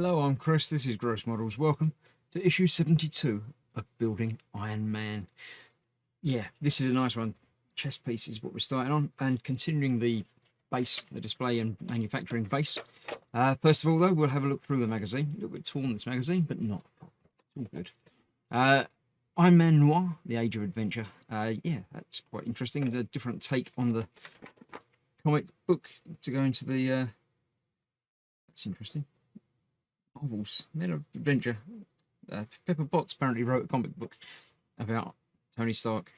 Hello, I'm Chris. This is Gross Models. Welcome to issue 72 of Building Iron Man. Yeah, this is a nice one. Chest piece is what we're starting on, and continuing the base, the display and manufacturing base. First of all, though, we'll have a look through the magazine. A little bit torn, this magazine, but not all good. Iron Man Noir, The Age of Adventure. Yeah, that's quite interesting. The different take on the comic book to go into the... that's interesting. Novels, Men of Adventure. Pepper Potts apparently wrote a comic book about Tony Stark.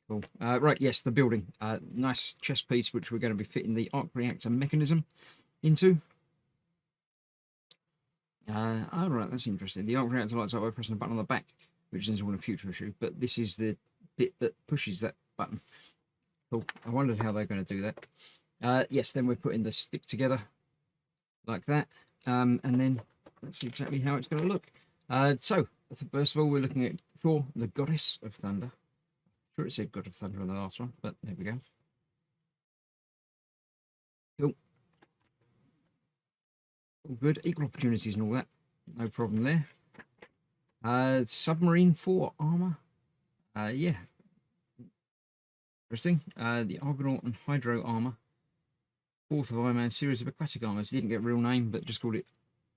Cool. Right, yes, the building. Nice chest piece, which we're going to be fitting the arc reactor mechanism into. Oh, right, that's interesting. The arc reactor lights up by pressing a button on the back, which is in a future issue, but this is the bit that pushes that button. Cool. I wondered how they're going to do that. Yes, then we're putting the stick together like that. And then that's exactly how it's going to look. So, first of all, we're looking at Thor, the Goddess of Thunder. I'm sure it said God of Thunder on the last one, but there we go. Cool. All good. Equal opportunities and all that. No problem there. Submarine 4 armor. Yeah. Interesting. The Argonaut and Hydro armor. Fourth of Iron Man series of aquatic armors. Didn't get a real name, but just called it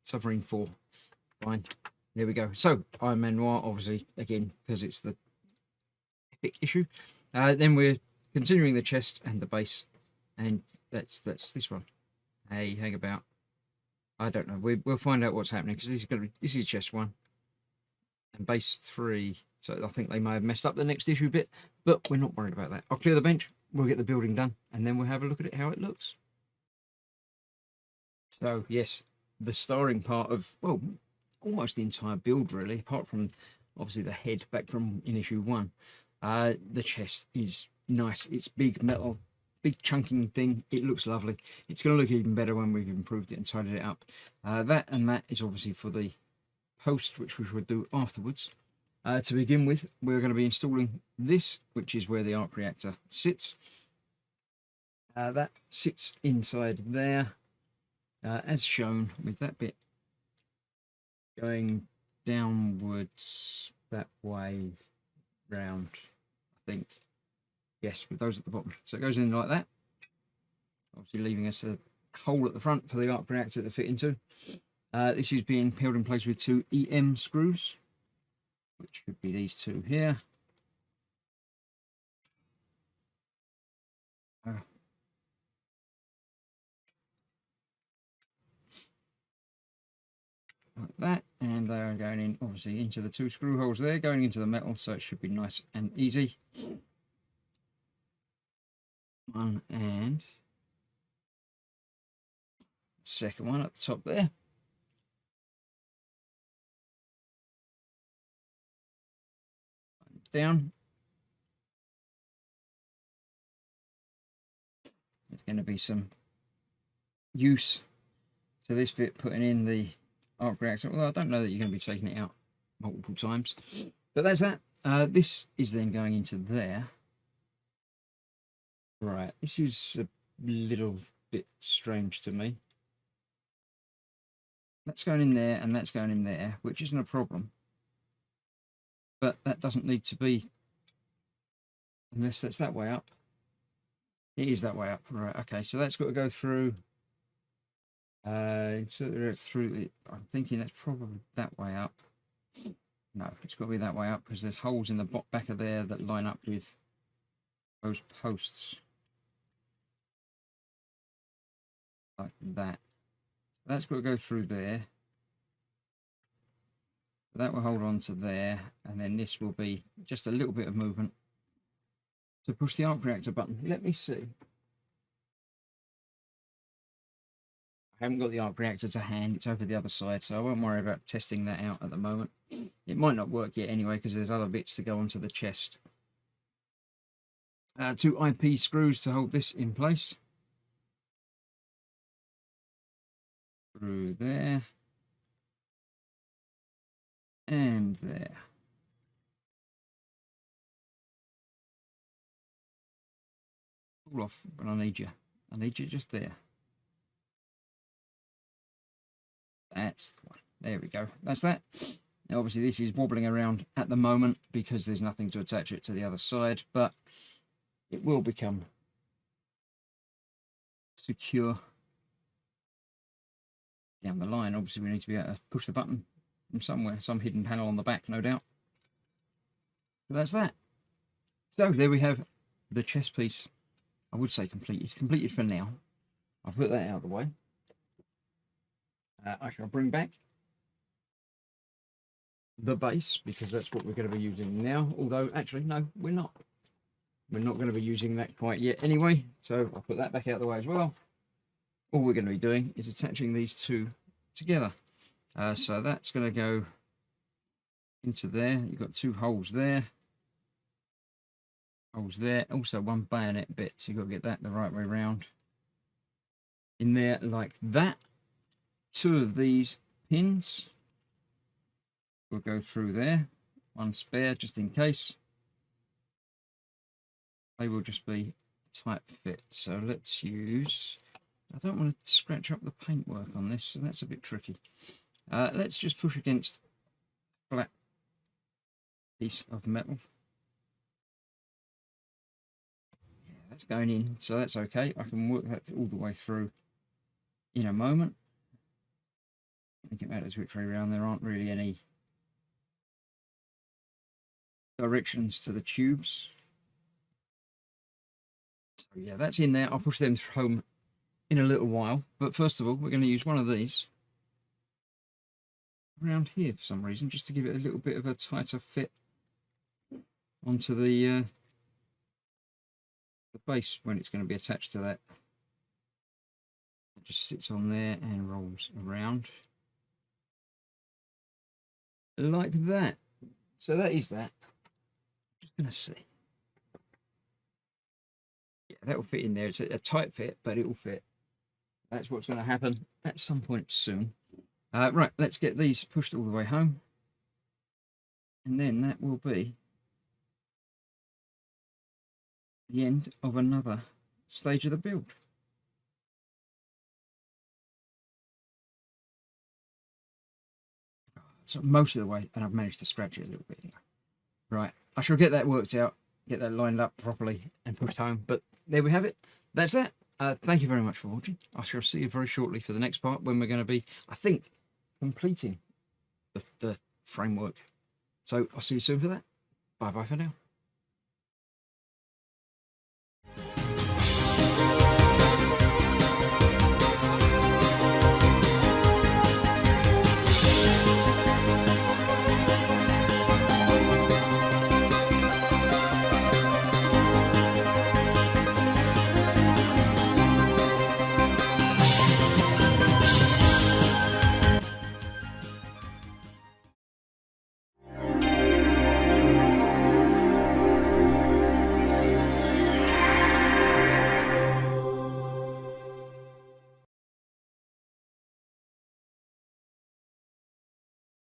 Submarine 4. Fine. There we go. So, Iron Man Noir, obviously, again, because it's the epic issue. Then we're continuing the chest and the base. And that's this one. Hey, hang about. I don't know. We'll find out what's happening, because this is chest 1. And base 3. So I think they may have messed up the next issue bit, but we're not worried about that. I'll clear the bench, we'll get the building done, and then we'll have a look at it, how it looks. So, yes, the starring part of, well, almost the entire build, really, apart from, obviously, the head back from in issue 1. The chest is nice. It's big metal, big chunking thing. It looks lovely. It's going to look even better when we've improved it and tidied it up. That is obviously for the post, which we will do afterwards. To begin with, we're going to be installing this, which is where the arc reactor sits. That sits inside there. As shown, with that bit going downwards that way round, I think. Yes, with those at the bottom. So it goes in like that, obviously leaving us a hole at the front for the arc reactor to fit into. This is being held in place with 2 EM screws, which should be these 2 here. Like that, and they are going in obviously into the 2 screw holes there, going into the metal, so it should be nice and easy. One, and second one at the top there. Down. There's going to be some use to this bit, putting in the arc reactor. Well, I don't know that you're going to be taking it out multiple times, but that's that. This is then going into there. Right, this is a little bit strange to me. That's going in there and that's going in there, which isn't a problem. But that doesn't need to be, unless that's that way up. It is that way up. Right, okay, so that's got to go through. Through. I'm thinking that's probably that way up. No, it's got to be that way up, because there's holes in the back of there that line up with those posts. Like that. That's got to go through there. That will hold on to there, and then this will be just a little bit of movement to push the arc reactor button. Let me see. I haven't got the arc reactor to hand, it's over the other side, so I won't worry about testing that out at the moment. It might not work yet anyway, because there's other bits to go onto the chest. 2 IP screws to hold this in place. Through there. And there. Pull off, but I need you. I need you just there. That's the one. There we go. That's that. Now, obviously, this is wobbling around at the moment because there's nothing to attach it to the other side, but it will become secure down the line. Obviously, we need to be able to push the button from somewhere, some hidden panel on the back, no doubt. But that's that. So there we have the chest piece. I would say completed for now. I'll put that out of the way. I shall bring back the base, because that's what we're going to be using now. Although, actually, no, we're not. We're not going to be using that quite yet anyway. So I'll put that back out of the way as well. All we're going to be doing is attaching these two together. So that's going to go into there. You've got two holes there. Holes there. Also one bayonet bit. So you've got to get that the right way around. In there like that. Two of these pins will go through there. One spare just in case. They will just be tight fit. So let's use... I don't want to scratch up the paintwork on this, so that's a bit tricky. Let's just push against a flat piece of metal. Yeah, that's going in, so that's okay. I can work that all the way through in a moment. I think about it which way around. There aren't really any directions to the tubes. So yeah, that's in there. I'll push them home in a little while, but first of all we're going to use one of these around here for some reason, just to give it a little bit of a tighter fit onto the base when it's going to be attached to that. It just sits on there and rolls around like that. So that is that. Just going to see. Yeah, that will fit in there. It's a tight fit, but it will fit. That's what's going to happen at some point soon. Right, let's get these pushed all the way home. And then that will be the end of another stage of the build. So most of the way, and I've managed to scratch it a little bit here. Right, I shall get that worked out, get that lined up properly and pushed home. But there we have it. That's that. Thank you very much for watching. I shall see you very shortly for the next part, when we're going to be, I think, completing the framework. So I'll see you soon for that. Bye bye for now.